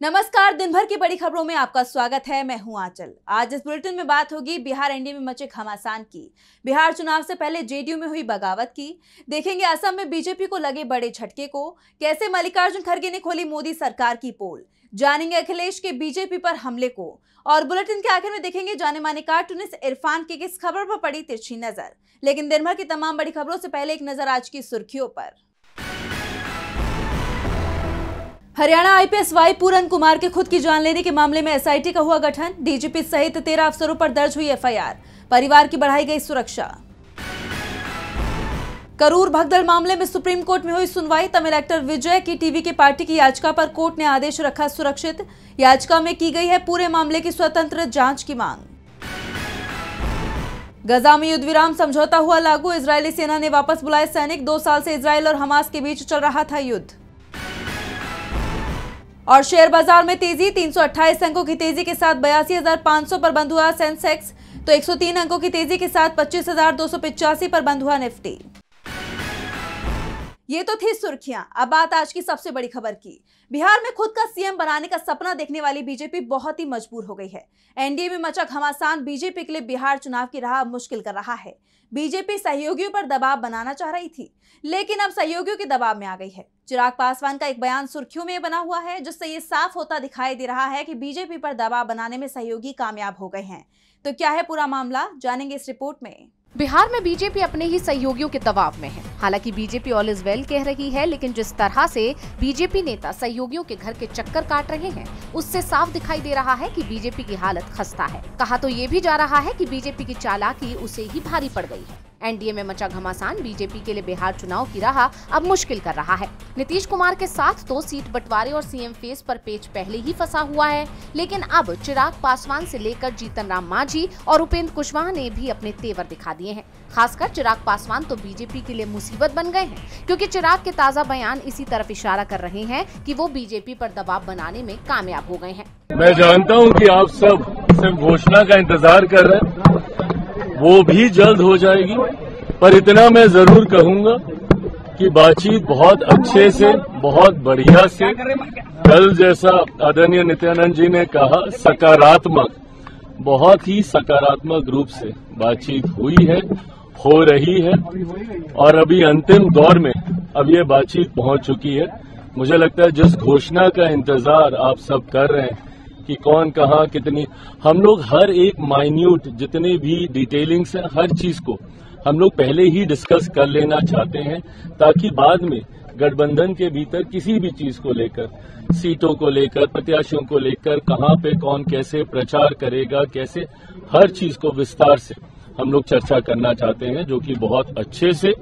नमस्कार, दिन भर की बड़ी खबरों में आपका स्वागत है। मैं हूं आंचल। आज इस बुलेटिन में बात होगी बिहार एनडीए में मचे घमासान की, बिहार चुनाव से पहले जेडीयू में हुई बगावत की, देखेंगे असम में बीजेपी को लगे बड़े झटके को, कैसे मल्लिकार्जुन खड़गे ने खोली मोदी सरकार की पोल, जानेंगे अखिलेश के बीजेपी पर हमले को, और बुलेटिन के आखिर में देखेंगे जाने माने कार्टूनिस्ट इरफान की किस खबर पर पड़ी तिरछी नजर। लेकिन दिन भर की तमाम बड़ी खबरों से पहले एक नजर आज की सुर्खियों पर। हरियाणा आईपीएस वाई पूरन कुमार के खुद की जान लेने के मामले में एसआईटी का हुआ गठन, डीजीपी सहित 13 अफसरों पर दर्ज हुई एफआईआर, परिवार की बढ़ाई गई सुरक्षा। करूर भगदड़ मामले में सुप्रीम कोर्ट में हुई सुनवाई, तमिल एक्टर विजय की टीवी की पार्टी की याचिका पर कोर्ट ने आदेश रखा सुरक्षित, याचिका में की गई है पूरे मामले की स्वतंत्र जांच की मांग। गजा में युद्ध विराम समझौता हुआ लागू, इजरायली सेना ने वापस बुलाए सैनिक, 2 साल से इजरायल और हमास के बीच चल रहा था युद्ध। और शेयर बाजार में तेजी, 328 अंकों की तेजी के साथ 82,500 पर बंद हुआ सेंसेक्स, तो 103 अंकों की तेजी के साथ 25,285 पर बंद हुआ निफ्टी। ये तो थी सुर्खियां। अब बात आज की सबसे बड़ी खबर की। बिहार में खुद का सीएम बनाने का सपना देखने वाली बीजेपी बहुत ही मजबूर हो गई है। एनडीए में मचा घमासान बीजेपी के लिए बिहार चुनाव की राह मुश्किल कर रहा है। बीजेपी सहयोगियों पर दबाव बनाना चाह रही थी, लेकिन अब सहयोगियों के दबाव में आ गई है। चिराग पासवान का एक बयान सुर्खियों में बना हुआ है, जिससे ये साफ होता दिखाई दे रहा है कि बीजेपी पर दबाव बनाने में सहयोगी कामयाब हो गए हैं। तो क्या है पूरा मामला, जानेंगे इस रिपोर्ट में। बिहार में बीजेपी अपने ही सहयोगियों के दबाव में है। हालांकि बीजेपी ऑल इज वेल कह रही है, लेकिन जिस तरह से बीजेपी नेता सहयोगियों के घर के चक्कर काट रहे हैं, उससे साफ दिखाई दे रहा है कि बीजेपी की हालत खस्ता है। कहा तो ये भी जा रहा है कि बीजेपी की चालाकी उसे ही भारी पड़ गई है। एनडीए में मचा घमासान बीजेपी के लिए बिहार चुनाव की राह अब मुश्किल कर रहा है। नीतीश कुमार के साथ तो सीट बंटवारे और सीएम फेस पर पेच पहले ही फंसा हुआ है, लेकिन अब चिराग पासवान से लेकर जीतन राम मांझी और उपेंद्र कुशवाहा ने भी अपने तेवर दिखा दिए हैं। खासकर चिराग पासवान तो बीजेपी के लिए मुसीबत बन गए हैं, क्योंकि चिराग के ताज़ा बयान इसी तरफ इशारा कर रहे हैं कि वो बीजेपी पर दबाव बनाने में कामयाब हो गए हैं। मैं जानता हूं कि आप सब सिर्फ घोषणा का इंतजार कर रहे हैं, वो भी जल्द हो जाएगी, पर इतना मैं जरूर कहूंगा कि बातचीत बहुत अच्छे से, बहुत बढ़िया से, कल जैसा आदरणीय नित्यानंद जी ने कहा, सकारात्मक, बहुत ही सकारात्मक रूप से बातचीत हुई है, हो रही है, और अभी अंतिम दौर में अब ये बातचीत पहुंच चुकी है। मुझे लगता है जिस घोषणा का इंतजार आप सब कर रहे हैं कि कौन कहाँ कितनी, हम लोग हर एक माइन्यूट जितने भी डिटेलिंग्स है, हर चीज को हम लोग पहले ही डिस्कस कर लेना चाहते हैं, ताकि बाद में गठबंधन के भीतर किसी भी चीज को लेकर, सीटों को लेकर, प्रत्याशियों को लेकर, कहाँ पे कौन कैसे प्रचार करेगा, कैसे, हर चीज को विस्तार से हम लोग चर्चा करना चाहते हैं, जो कि बहुत अच्छे से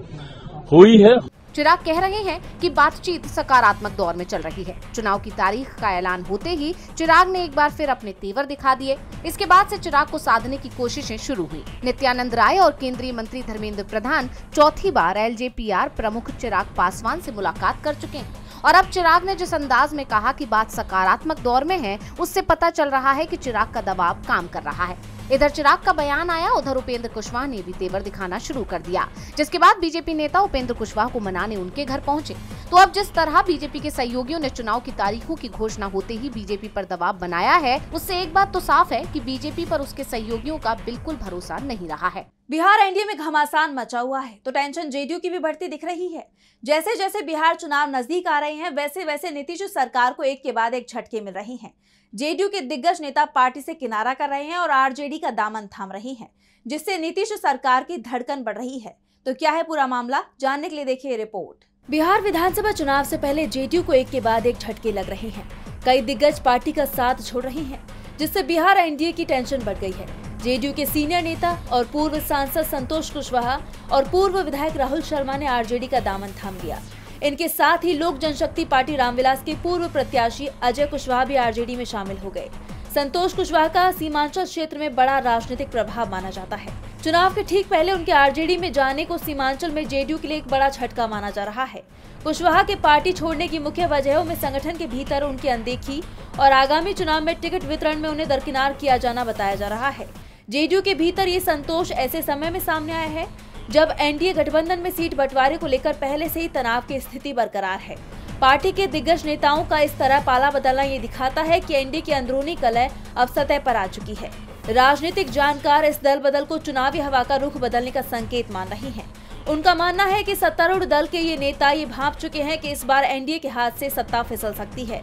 हुई है। चिराग कह रहे हैं कि बातचीत सकारात्मक दौर में चल रही है। चुनाव की तारीख का ऐलान होते ही चिराग ने एक बार फिर अपने तेवर दिखा दिए। इसके बाद से चिराग को साधने की कोशिशें शुरू हुई। नित्यानंद राय और केंद्रीय मंत्री धर्मेंद्र प्रधान चौथी बार एलजेपीआर प्रमुख चिराग पासवान से मुलाकात कर चुके हैं, और अब चिराग ने जिस अंदाज में कहा कि बात सकारात्मक दौर में है, उससे पता चल रहा है कि चिराग का दबाव काम कर रहा है। इधर चिराग का बयान आया, उधर उपेंद्र कुशवाहा ने भी तेवर दिखाना शुरू कर दिया, जिसके बाद बीजेपी नेता उपेंद्र कुशवाहा को मनाने उनके घर पहुंचे। तो अब जिस तरह बीजेपी के सहयोगियों ने चुनाव की तारीखों की घोषणा होते ही बीजेपी पर दबाव बनाया है, उससे एक बात तो साफ है कि बीजेपी पर उसके सहयोगियों का बिल्कुल भरोसा नहीं रहा है। बिहार एनडीए में घमासान मचा हुआ है, तो टेंशन जेडीयू की भी बढ़ती दिख रही है। जैसे जैसे बिहार चुनाव नजदीक आ रहे हैं, वैसे वैसे नीतीश सरकार को एक के बाद एक झटके मिल रहे हैं। जेडीयू के दिग्गज नेता पार्टी से किनारा कर रहे हैं और आरजेडी का दामन थाम रही हैं, जिससे नीतीश सरकार की धड़कन बढ़ रही है। तो क्या है पूरा मामला, जानने के लिए देखिए रिपोर्ट। बिहार विधानसभा चुनाव से पहले जेडीयू को एक के बाद एक झटके लग रहे हैं। कई दिग्गज पार्टी का साथ छोड़ रहे हैं, जिससे बिहार एनडीए की टेंशन बढ़ गई है। जेडीयू के सीनियर नेता और पूर्व सांसद संतोष कुशवाहा और पूर्व विधायक राहुल शर्मा ने आरजेडी का दामन थाम लिया। इनके साथ ही लोक जनशक्ति पार्टी रामविलास के पूर्व प्रत्याशी अजय कुशवाहा भी आरजेडी में शामिल हो गए। संतोष कुशवाहा का सीमांचल क्षेत्र में बड़ा राजनीतिक प्रभाव माना जाता है। चुनाव के ठीक पहले उनके आरजेडी में जाने को सीमांचल में जेडीयू के लिए एक बड़ा झटका माना जा रहा है। कुशवाहा के पार्टी छोड़ने की मुख्य वजहों में संगठन के भीतर उनकी अनदेखी और आगामी चुनाव में टिकट वितरण में उन्हें दरकिनार किया जाना बताया जा रहा है। जेडीयू के भीतर ये संतोष ऐसे समय में सामने आया है जब एनडीए गठबंधन में सीट बंटवारे को लेकर पहले से ही तनाव की स्थिति बरकरार है। पार्टी के दिग्गज नेताओं का इस तरह पाला बदलना ये दिखाता है कि एनडीए की अंदरूनी कलह अब सतह पर आ चुकी है। राजनीतिक जानकार इस दल बदल को चुनावी हवा का रुख बदलने का संकेत मान रहे हैं। उनका मानना है कि सत्तारूढ़ दल के ये नेता ये भांप चुके हैं कि इस बार एनडीए के हाथ से सत्ता फिसल सकती है,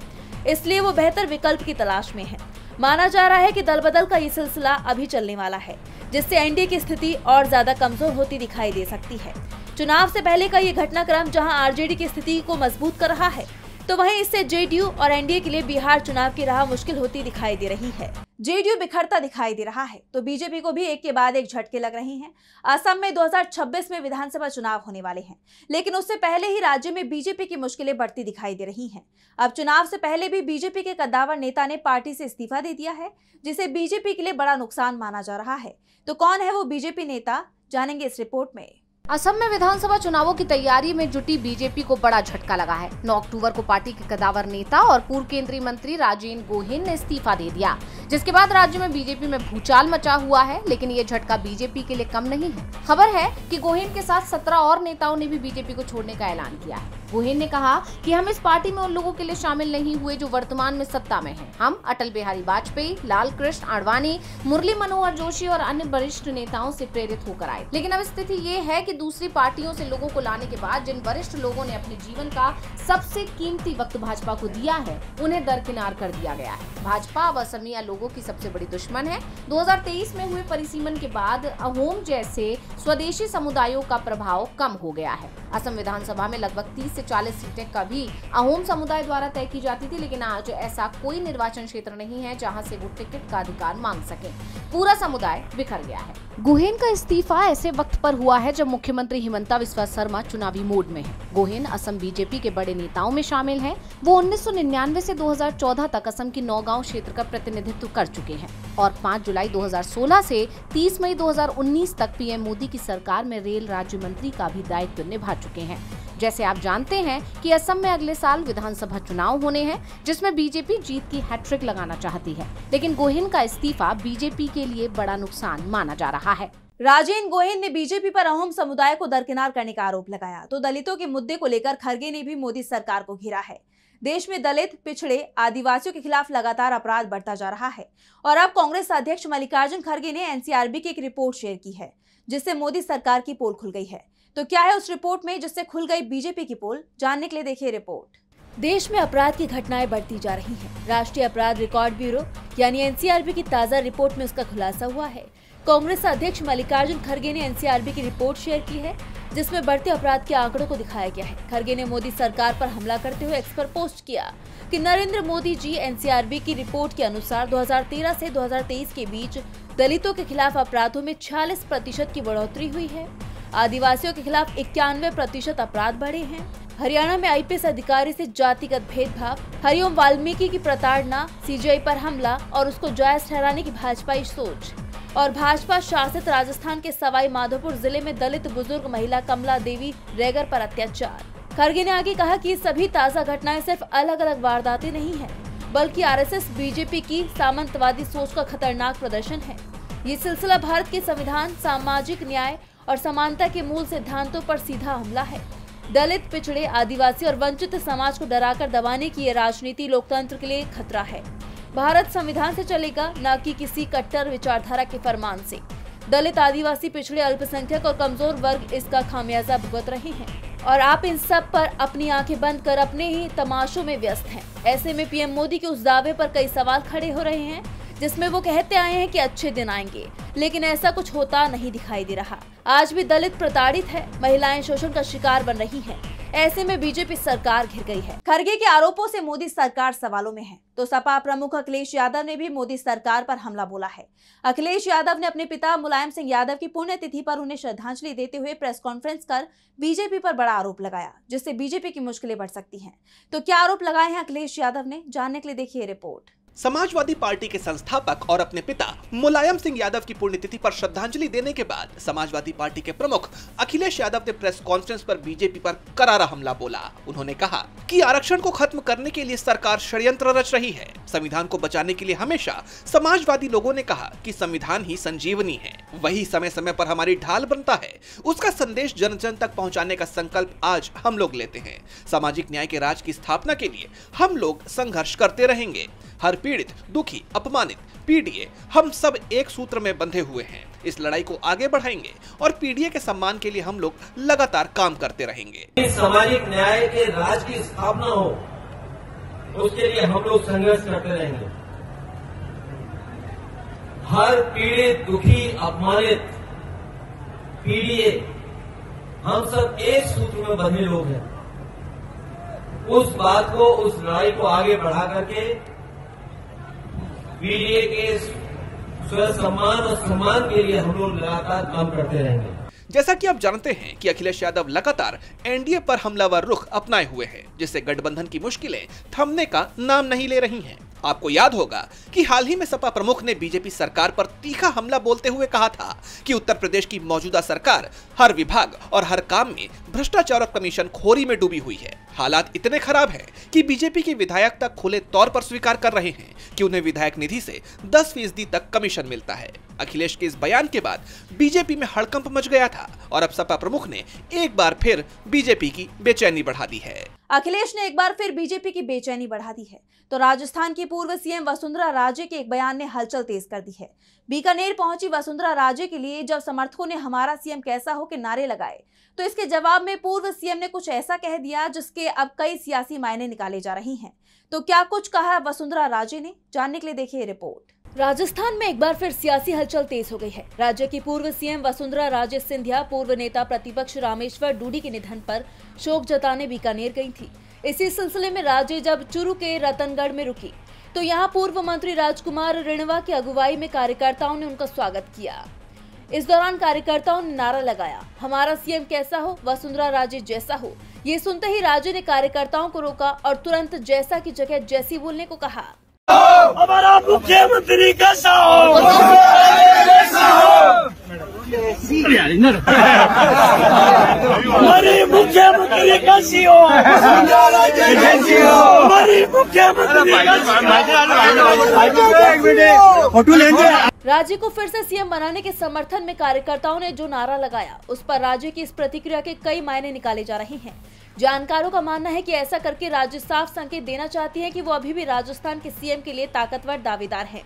इसलिए वो बेहतर विकल्प की तलाश में है। माना जा रहा है कि दल बदल का ये सिलसिला अभी चलने वाला है, जिससे एनडीए की स्थिति और ज्यादा कमजोर होती दिखाई दे सकती है। चुनाव से पहले का ये घटनाक्रम जहां आरजेडी की स्थिति को मजबूत कर रहा है, तो वहीं इससे जेडीयू और एनडीए के लिए बिहार चुनाव की राह मुश्किल होती दिखाई दे रही है। जेडीयू बिखरता दिखाई दे रहा है तो बीजेपी को भी एक के बाद एक झटके लग रहे हैं। असम में 2026 में विधानसभा चुनाव होने वाले हैं, लेकिन उससे पहले ही राज्य में बीजेपी की मुश्किलें बढ़ती दिखाई दे रही हैं। अब चुनाव से पहले भी बीजेपी के कद्दावर नेता ने पार्टी से इस्तीफा दे दिया है, जिसे बीजेपी के लिए बड़ा नुकसान माना जा रहा है। तो कौन है वो बीजेपी नेता, जानेंगे इस रिपोर्ट में। असम में विधानसभा चुनावों की तैयारी में जुटी बीजेपी को बड़ा झटका लगा है। 9 अक्टूबर को पार्टी के कद्दावर नेता और पूर्व केंद्रीय मंत्री राजेंद्र गोहेन ने इस्तीफा दे दिया, जिसके बाद राज्य में बीजेपी में भूचाल मचा हुआ है। लेकिन ये झटका बीजेपी के लिए कम नहीं है। खबर है कि गोहेन के साथ 17 और नेताओं ने भी बीजेपी को छोड़ने का ऐलान किया है। गोहेन ने कहा कि हम इस पार्टी में उन लोगों के लिए शामिल नहीं हुए जो वर्तमान में सत्ता में हैं। हम अटल बिहारी वाजपेयी, लाल कृष्ण आडवाणी, मुरली मनोहर जोशी और अन्य वरिष्ठ नेताओं से प्रेरित होकर आए। लेकिन अब स्थिति ये है कि दूसरी पार्टियों से लोगों को लाने के बाद जिन वरिष्ठ लोगों ने अपने जीवन का सबसे कीमती वक्त भाजपा को दिया है, उन्हें दरकिनार कर दिया गया है। भाजपा अब असमिया लोगों की सबसे बड़ी दुश्मन है। 2023 में हुए परिसीमन के बाद अहोम जैसे स्वदेशी समुदायों का प्रभाव कम हो गया है। असम विधानसभा में लगभग 30 से 40 सीटें कभी अहोम समुदाय द्वारा तय की जाती थी, लेकिन आज ऐसा कोई निर्वाचन क्षेत्र नहीं है जहां से वो टिकट का अधिकार मांग सके। पूरा समुदाय बिखर गया है। गोहेन का इस्तीफा ऐसे वक्त पर हुआ है जब मुख्यमंत्री हिमंता बिस्वा शर्मा चुनावी मोड में है। गोहेन असम बीजेपी के बड़े नेताओं में शामिल हैं। वो 1999 से 2014 तक असम की नौगांव क्षेत्र का प्रतिनिधित्व कर चुके हैं और 5 जुलाई 2016 से 30 मई 2019 तक पीएम मोदी की सरकार में रेल राज्य मंत्री का भी दायित्व निभा चुके हैं। जैसे आप जानते हैं कि असम में अगले साल विधानसभा चुनाव होने हैं, जिसमें बीजेपी जीत की हैट्रिक लगाना चाहती है। लेकिन गोहेन का इस्तीफा बीजेपी के लिए बड़ा नुकसान माना जा रहा है। राजेंद्र गोहेन ने बीजेपी पर अहोम समुदाय को दरकिनार करने का आरोप लगाया, तो दलितों के मुद्दे को लेकर खरगे ने भी मोदी सरकार को घेरा है। देश में दलित, पिछड़े, आदिवासियों के खिलाफ लगातार अपराध बढ़ता जा रहा है और अब कांग्रेस अध्यक्ष मल्लिकार्जुन खरगे ने एनसीआरबी की एक रिपोर्ट शेयर की है, जिससे मोदी सरकार की पोल खुल गई है। तो क्या है उस रिपोर्ट में जिससे खुल गई बीजेपी की पोल, जानने के लिए देखिए रिपोर्ट। देश में अपराध की घटनाएं बढ़ती जा रही हैं। राष्ट्रीय अपराध रिकॉर्ड ब्यूरो यानी एनसीआरबी की ताजा रिपोर्ट में उसका खुलासा हुआ है। कांग्रेस अध्यक्ष मल्लिकार्जुन खरगे ने एनसीआरबी की रिपोर्ट शेयर की है, जिसमें बढ़ते अपराध के आंकड़ों को दिखाया गया है। खरगे ने मोदी सरकार पर हमला करते हुए एक्स पर पोस्ट किया कि नरेंद्र मोदी जी, एनसीआरबी की रिपोर्ट के अनुसार 2013 से 2023 के बीच दलितों के खिलाफ अपराधों में 46% की बढ़ोतरी हुई है। आदिवासियों के खिलाफ 91% अपराध बढ़े हैं। हरियाणा में आईपीएस अधिकारी से जातिगत भेदभाव, हरिओम वाल्मीकि की प्रताड़ना, सीजेआई पर हमला और उसको जायज ठहराने की भाजपाई सोच, और भाजपा शासित राजस्थान के सवाई माधोपुर जिले में दलित बुजुर्ग महिला कमला देवी रेगर पर अत्याचार। खरगे ने आगे कहा कि ये सभी ताजा घटनाएं सिर्फ अलग अलग वारदातें नहीं है, बल्कि आरएसएस बीजेपी की सामंतवादी सोच का खतरनाक प्रदर्शन है। ये सिलसिला भारत के संविधान, सामाजिक न्याय और समानता के मूल सिद्धांतों पर सीधा हमला है। दलित, पिछड़े, आदिवासी और वंचित समाज को डराकर दबाने की ये राजनीति लोकतंत्र के लिए खतरा है। भारत संविधान से चलेगा, न कि किसी कट्टर विचारधारा के फरमान से। दलित, आदिवासी, पिछड़े, अल्पसंख्यक और कमजोर वर्ग इसका खामियाजा भुगत रहे हैं और आप इन सब पर अपनी आंखें बंद कर अपने ही तमाशों में व्यस्त हैं। ऐसे में पीएम मोदी के उस दावे पर कई सवाल खड़े हो रहे हैं, जिसमें वो कहते आए हैं कि अच्छे दिन आएंगे, लेकिन ऐसा कुछ होता नहीं दिखाई दे रहा। आज भी दलित प्रताड़ित है, महिलाएं शोषण का शिकार बन रही हैं। ऐसे में बीजेपी सरकार घिर गई है। खरगे के आरोपों से मोदी सरकार सवालों में है, तो सपा प्रमुख अखिलेश यादव ने भी मोदी सरकार पर हमला बोला है। अखिलेश यादव ने अपने पिता मुलायम सिंह यादव की पुण्यतिथि पर उन्हें श्रद्धांजलि देते हुए प्रेस कॉन्फ्रेंस कर बीजेपी पर बड़ा आरोप लगाया, जिससे बीजेपी की मुश्किलें बढ़ सकती हैं। तो क्या आरोप लगाए हैं अखिलेश यादव ने, जानने के लिए देखिए रिपोर्ट। समाजवादी पार्टी के संस्थापक और अपने पिता मुलायम सिंह यादव की पुण्यतिथि पर श्रद्धांजलि देने के बाद समाजवादी पार्टी के प्रमुख अखिलेश यादव ने प्रेस कॉन्फ्रेंस पर बीजेपी पर करारा हमला बोला। उन्होंने कहा कि आरक्षण को खत्म करने के लिए सरकार षड्यंत्र रच रही है। संविधान को बचाने के लिए हमेशा समाजवादी लोगों ने कहा कि संविधान ही संजीवनी है। वही समय समय पर हमारी ढाल बनता है। उसका संदेश जन जन तक पहुंचाने का संकल्प आज हम लोग लेते हैं। सामाजिक न्याय के राज की स्थापना के लिए हम लोग संघर्ष करते रहेंगे। हर पीड़ित, दुखी, अपमानित, पीड़िए हम सब एक सूत्र में बंधे हुए हैं। इस लड़ाई को आगे बढ़ाएंगे और पीड़िए के सम्मान के लिए हम लोग लगातार काम करते रहेंगे। सामाजिक न्याय के राज की स्थापना हो, उसके लिए हम लोग संघर्ष करते रहेंगे। हर पीड़ित, दुखी, अपमानित, पीड़िए हम सब एक सूत्र में बंधे लोग हैं। उस बात को, उस लड़ाई को आगे बढ़ा करके पीड़िए के स्व सम्मान और सम्मान के लिए हम लोग लगातार काम करते रहेंगे। जैसा कि आप जानते हैं कि अखिलेश यादव लगातार एनडीए पर हमलावर रुख अपनाए हुए हैं, जिससे गठबंधन की मुश्किलें थमने का नाम नहीं ले रही हैं। आपको याद होगा कि हाल ही में सपा प्रमुख ने बीजेपी सरकार पर तीखा हमला बोलते हुए कहा था कि उत्तर प्रदेश की मौजूदा सरकार हर विभाग और हर काम में भ्रष्टाचार और कमीशन खोरी में डूबी हुई है। हालात इतने खराब हैं कि बीजेपी के विधायक तक खुले तौर पर स्वीकार कर रहे हैं कि उन्हें विधायक निधि से 10% तक कमीशन मिलता है। अखिलेश के इस बयान के बाद बीजेपी में हड़कंप मच गया था और अब सपा प्रमुख ने एक बार फिर बीजेपी की बेचैनी बढ़ा दी है। अखिलेश ने एक बार फिर बीजेपी की बेचैनी बढ़ा दी है तो राजस्थान की पूर्व सीएम वसुंधरा राजे के एक बयान ने हलचल तेज कर दी है। बीकानेर पहुंची वसुंधरा राजे के लिए जब समर्थकों ने हमारा सीएम कैसा हो के नारे लगाए तो इसके जवाब में पूर्व सीएम ने कुछ ऐसा कह दिया जिसके अब कई सियासी मायने निकाले जा रही हैं। तो क्या कुछ कहा वसुंधरा राजे ने, जानने के लिए देखिए रिपोर्ट। राजस्थान में एक बार फिर सियासी हलचल तेज हो गई है। राज्य की पूर्व सीएम वसुंधरा राजे सिंधिया पूर्व नेता प्रतिपक्ष रामेश्वर डूडी के निधन पर शोक जताने बीकानेर गई थी। इसी सिलसिले में राजे जब चुरू के रतनगढ़ में रुकी तो यहाँ पूर्व मंत्री राजकुमार रिणवा की अगुवाई में कार्यकर्ताओं ने उनका स्वागत किया। इस दौरान कार्यकर्ताओं ने नारा लगाया, हमारा सीएम कैसा हो, वसुंधरा राजे जैसा हो। ये सुनते ही राजे ने कार्यकर्ताओं को रोका और तुरंत जैसा की जगह जैसी बोलने को कहा। हमारा मुख्यमंत्री कैसा हो, हमारी मुख्यमंत्री कैसी हो, हमारी मुख्यमंत्री राज्य को फिर से सीएम बनाने के समर्थन में कार्यकर्ताओं ने जो नारा लगाया उस पर राज्य की इस प्रतिक्रिया के कई मायने निकाले जा रहे हैं। जानकारों का मानना है कि ऐसा करके राज्य साफ संकेत देना चाहती है कि वो अभी भी राजस्थान के सीएम के लिए ताकतवर दावेदार है।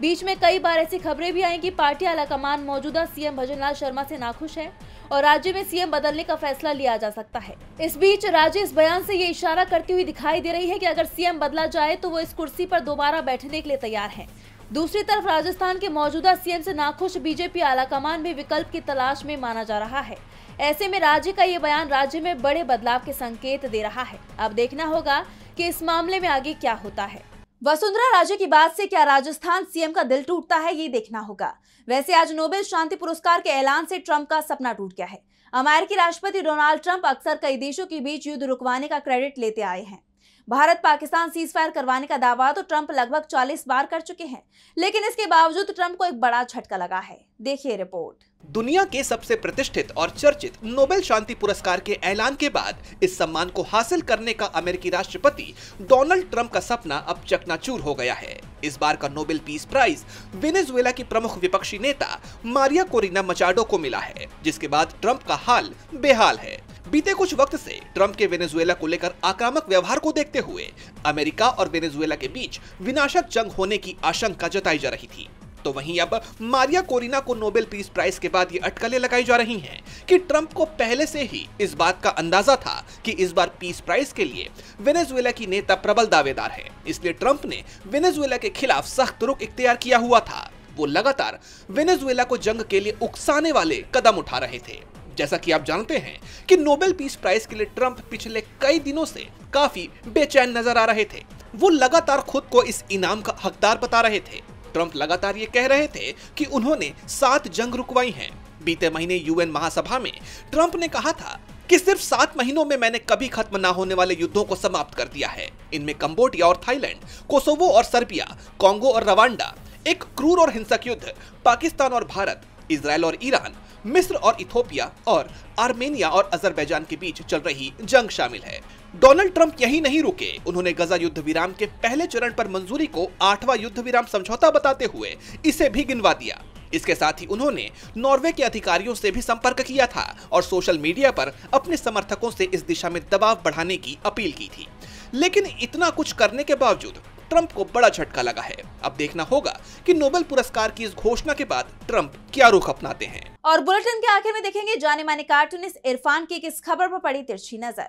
बीच में कई बार ऐसी खबरें भी आई कि पार्टी आलाकमान मौजूदा सीएम भजनलाल शर्मा से नाखुश है और राज्य में सीएम बदलने का फैसला लिया जा सकता है। इस बीच राज्य इस बयान से ये इशारा करती हुई दिखाई दे रही है कि अगर सीएम बदला जाए तो वो इस कुर्सी पर दोबारा बैठने के लिए तैयार है। दूसरी तरफ राजस्थान के मौजूदा सीएम से नाखुश बीजेपी आलाकमान भी विकल्प की तलाश में माना जा रहा है। ऐसे में राज्य का ये बयान राज्य में बड़े बदलाव के संकेत दे रहा है। अब देखना होगा कि इस मामले में आगे क्या होता है। वसुंधरा राजे की बात से क्या राजस्थान सीएम का दिल टूटता है, ये देखना होगा। वैसे आज नोबेल शांति पुरस्कार के ऐलान से ट्रंप का सपना टूट गया है। अमेरिकी राष्ट्रपति डोनाल्ड ट्रंप अक्सर कई देशों के बीच युद्ध रुकवाने का क्रेडिट लेते आए हैं। भारत पाकिस्तान सीजफायर करवाने का दावा तो ट्रंप लगभग 40 बार कर चुके हैं, लेकिन इसके बावजूद ट्रंप को एक बड़ा झटका लगा है। देखिए रिपोर्ट। दुनिया के सबसे प्रतिष्ठित और चर्चित नोबेल शांति पुरस्कार के ऐलान के बाद इस सम्मान को हासिल करने का अमेरिकी राष्ट्रपति डोनाल्ड ट्रंप का सपना अब चकनाचूर हो गया है। इस बार का नोबेल पीस प्राइज वेनेजुएला की प्रमुख विपक्षी नेता मारिया कोरिना मचाडो को मिला है, जिसके बाद ट्रंप का हाल बेहाल है। बीते कुछ वक्त से ट्रंप के वेनेजुएला को लेकर आक्रामक व्यवहार को देखते हुए अमेरिका और वेनेजुएला के बीच विनाशक जंग होने की आशंका जताई जा रही थी। तो वहीं अब मारिया कोरिना को नोबेल पीस प्राइज के बाद ये अटकलें लगाई जा रही हैं कि ट्रंप को पहले से ही इस बात का अंदाजा था कि इस बार पीस प्राइज के लिए वेनेजुएला की नेता प्रबल दावेदार है, इसलिए ट्रंप ने वेनेजुएला के खिलाफ सख्त रुख इख्तियार किया हुआ था। वो लगातार वेनेजुएला को जंग के लिए उकसाने वाले कदम उठा रहे थे। जैसा कि आप जानते हैं कि नोबेल पीस प्राइज के लिए ट्रंप पिछले कई दिनों से काफी बेचैन नजर आ रहे थे। वो लगातार खुद को इस इनाम का हकदार बता रहे थे। ट्रंप लगातार ये कह रहे थे कि उन्होंने 7 जंग रुकवाई हैं। बीते महीने यूएन महासभा में ट्रंप ने कहा था कि सिर्फ 7 महीनों में मैंने कभी खत्म ना होने वाले युद्धों को समाप्त कर दिया है। इनमें कंबोडिया और थाईलैंड, कोसोवो और सर्बिया, कांगो और रवांडा, एक क्रूर और हिंसक युद्ध, पाकिस्तान और भारत, इजराइल और ईरान, मिस्र और इथोपिया और आर्मेनिया और अजरबैजान के बीच चल रही जंग शामिल है। डोनाल्ड ट्रंप यही नहीं रुके, उन्होंने गजा युद्ध विराम के पहले चरण पर मंजूरी को 8वां युद्ध विराम समझौता बताते हुए इसे भी गिनवा दिया। इसके साथ ही उन्होंने नॉर्वे के अधिकारियों से भी संपर्क किया था और सोशल मीडिया पर अपने समर्थकों से इस दिशा में दबाव बढ़ाने की अपील की थी। लेकिन इतना कुछ करने के बावजूद ट्रंप को बड़ा झटका लगा है। अब देखना होगा कि नोबेल पुरस्कार की इस घोषणा के बाद ट्रंप क्या रुख अपनाते हैं। और बुलेटिन के आखिर में देखेंगे जाने माने कार्टूनिस्ट इरफान की किस खबर पर पड़ी तिरछी नजर।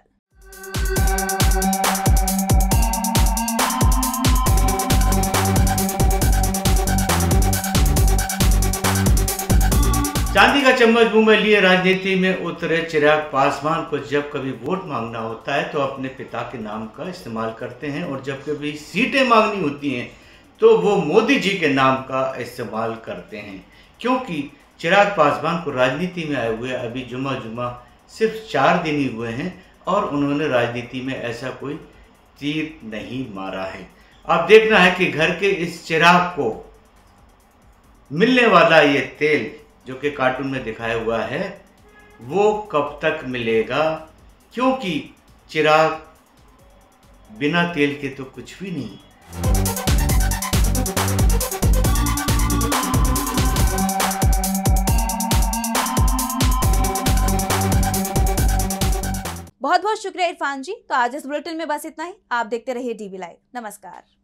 चांदी का चम्मच मुंह में लिए राजनीति में उतरे चिराग पासवान को जब कभी वोट मांगना होता है तो अपने पिता के नाम का इस्तेमाल करते हैं और जब कभी सीटें मांगनी होती हैं तो वो मोदी जी के नाम का इस्तेमाल करते हैं, क्योंकि चिराग पासवान को राजनीति में आए हुए अभी जुमा सिर्फ 4 दिन ही हुए हैं और उन्होंने राजनीति में ऐसा कोई तीर नहीं मारा है। अब देखना है कि घर के इस चिराग को मिलने वाला ये तेल जो कि कार्टून में दिखाया हुआ है वो कब तक मिलेगा, क्योंकि चिराग बिना तेल के तो कुछ भी नहीं। बहुत बहुत शुक्रिया इरफान जी। तो आज इस बुलेटिन में बस इतना ही। आप देखते रहिए DV लाइव। नमस्कार।